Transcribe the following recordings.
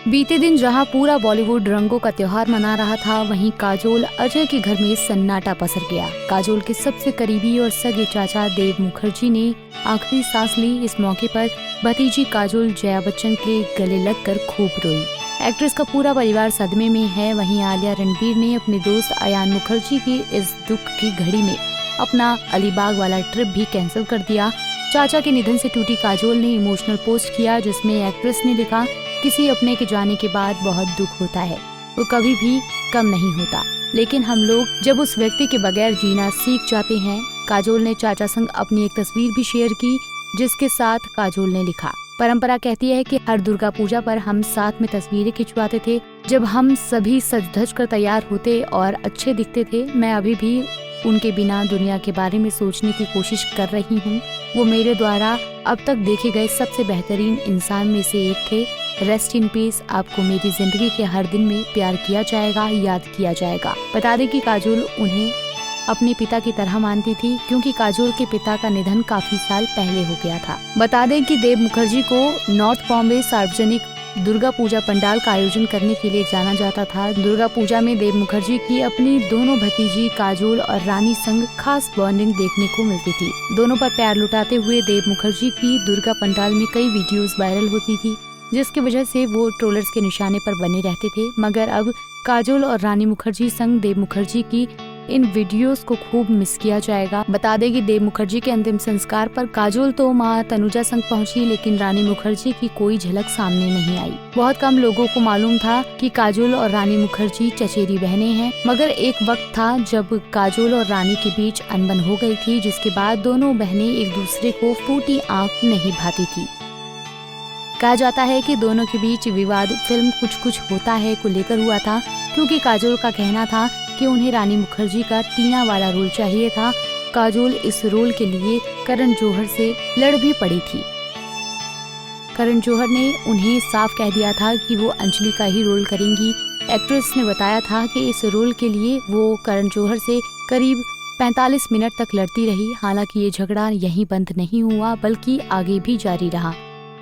बीते दिन जहां पूरा बॉलीवुड रंगों का त्योहार मना रहा था, वहीं काजोल अजय के घर में सन्नाटा पसर गया। काजोल के सबसे करीबी और सगे चाचा देव मुखर्जी ने आखिरी सांस ली। इस मौके पर भतीजी काजोल जया बच्चन के गले लगकर खूब रोई। एक्ट्रेस का पूरा परिवार सदमे में है। वहीं आलिया रणबीर ने अपने दोस्त अयान मुखर्जी की इस दुख की घड़ी में अपना अलीबाग वाला ट्रिप भी कैंसिल कर दिया। चाचा के निधन से टूटी काजोल ने इमोशनल पोस्ट किया, जिसमें एक्ट्रेस ने लिखा, किसी अपने के जाने के बाद बहुत दुख होता है, वो कभी भी कम नहीं होता, लेकिन हम लोग जब उस व्यक्ति के बगैर जीना सीख जाते हैं। काजोल ने चाचा संग अपनी एक तस्वीर भी शेयर की, जिसके साथ काजोल ने लिखा, परंपरा कहती है कि हर दुर्गा पूजा पर हम साथ में तस्वीरें खिंचवाते थे, जब हम सभी सज धज कर तैयार होते और अच्छे दिखते थे। मैं अभी भी उनके बिना दुनिया के बारे में सोचने की कोशिश कर रही हूँ। वो मेरे द्वारा अब तक देखे गए सबसे बेहतरीन इंसान में से एक थे। Rest in peace. आपको मेरी जिंदगी के हर दिन में प्यार किया जाएगा, याद किया जाएगा। बता दें कि काजोल उन्हें अपने पिता की तरह मानती थी, क्योंकि काजोल के पिता का निधन काफी साल पहले हो गया था। बता दें कि देव मुखर्जी को नॉर्थ बॉम्बे सार्वजनिक दुर्गा पूजा पंडाल का आयोजन करने के लिए जाना जाता था। दुर्गा पूजा में देव मुखर्जी की अपनी दोनों भतीजी काजोल और रानी संग खास बॉन्डिंग देखने को मिलती थी। दोनों पर प्यार लुटाते हुए देव मुखर्जी की दुर्गा पंडाल में कई वीडियोस वायरल होती थी, जिसकी वजह से वो ट्रोलर्स के निशाने पर बने रहते थे। मगर अब काजोल और रानी मुखर्जी संग देव मुखर्जी की इन वीडियोस को खूब मिस किया जाएगा। बता दें कि देव मुखर्जी के अंतिम संस्कार पर काजोल तो मां तनुजा संग पहुंची, लेकिन रानी मुखर्जी की कोई झलक सामने नहीं आई। बहुत कम लोगों को मालूम था कि काजोल और रानी मुखर्जी चचेरी बहनें हैं, मगर एक वक्त था जब काजोल और रानी के बीच अनबन हो गई थी, जिसके बाद दोनों बहनें एक दूसरे को फूटी आंख नहीं भाती थी। कहा जाता है कि दोनों के बीच विवाद फिल्म कुछ कुछ होता है को लेकर हुआ था, क्योंकि काजोल का कहना था कि उन्हें रानी मुखर्जी का टीना वाला रोल चाहिए था। काजोल इस रोल के लिए करण जौहर से लड़ भी पड़ी थी। करण जौहर ने उन्हें साफ कह दिया था कि वो अंजलि का ही रोल करेंगी। एक्ट्रेस ने बताया था कि इस रोल के लिए वो करण जौहर से करीब 45 मिनट तक लड़ती रही। हालांकि ये झगड़ा यहीं बंद नहीं हुआ, बल्कि आगे भी जारी रहा।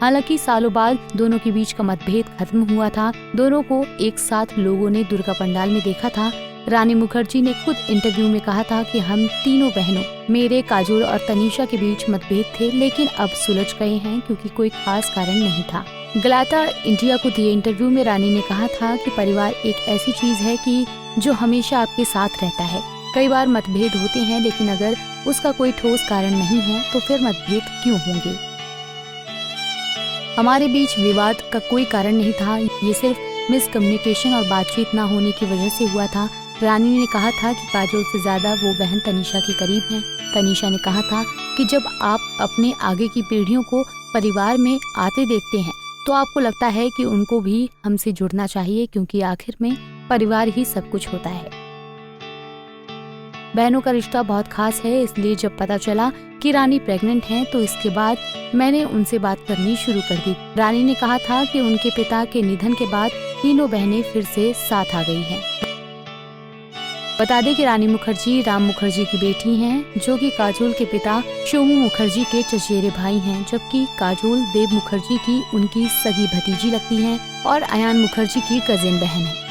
हालांकि सालों बाद दोनों के बीच का मतभेद खत्म हुआ था। दोनों को एक साथ लोगों ने दुर्गा पंडाल में देखा था। रानी मुखर्जी ने खुद इंटरव्यू में कहा था कि हम तीनों बहनों, मेरे, काजोल और तनीषा के बीच मतभेद थे, लेकिन अब सुलझ गए हैं, क्योंकि कोई खास कारण नहीं था। गलाटा इंडिया को दिए इंटरव्यू में रानी ने कहा था कि परिवार एक ऐसी चीज है कि जो हमेशा आपके साथ रहता है। कई बार मतभेद होते हैं, लेकिन अगर उसका कोई ठोस कारण नहीं है तो फिर मतभेद क्यों होंगे। हमारे बीच विवाद का कोई कारण नहीं था, ये सिर्फ मिसकम्युनिकेशन और बातचीत न होने की वजह से हुआ था। रानी ने कहा था कि काजोल से ज्यादा वो बहन तनीषा के करीब हैं। तनीषा ने कहा था कि जब आप अपने आगे की पीढ़ियों को परिवार में आते देखते हैं, तो आपको लगता है कि उनको भी हमसे जुड़ना चाहिए, क्योंकि आखिर में परिवार ही सब कुछ होता है। बहनों का रिश्ता बहुत खास है, इसलिए जब पता चला कि रानी प्रेग्नेंट हैं, तो इसके बाद मैंने उनसे बात करनी शुरू कर दी। रानी ने कहा था कि उनके पिता के निधन के बाद तीनों बहनें फिर से साथ आ गई हैं। बता दें कि रानी मुखर्जी राम मुखर्जी की बेटी हैं, जो कि काजोल के पिता शोमू मुखर्जी के चचेरे भाई हैं, जबकि काजोल देव मुखर्जी की उनकी सगी भतीजी लगती हैं और अयान मुखर्जी की कजिन बहन है।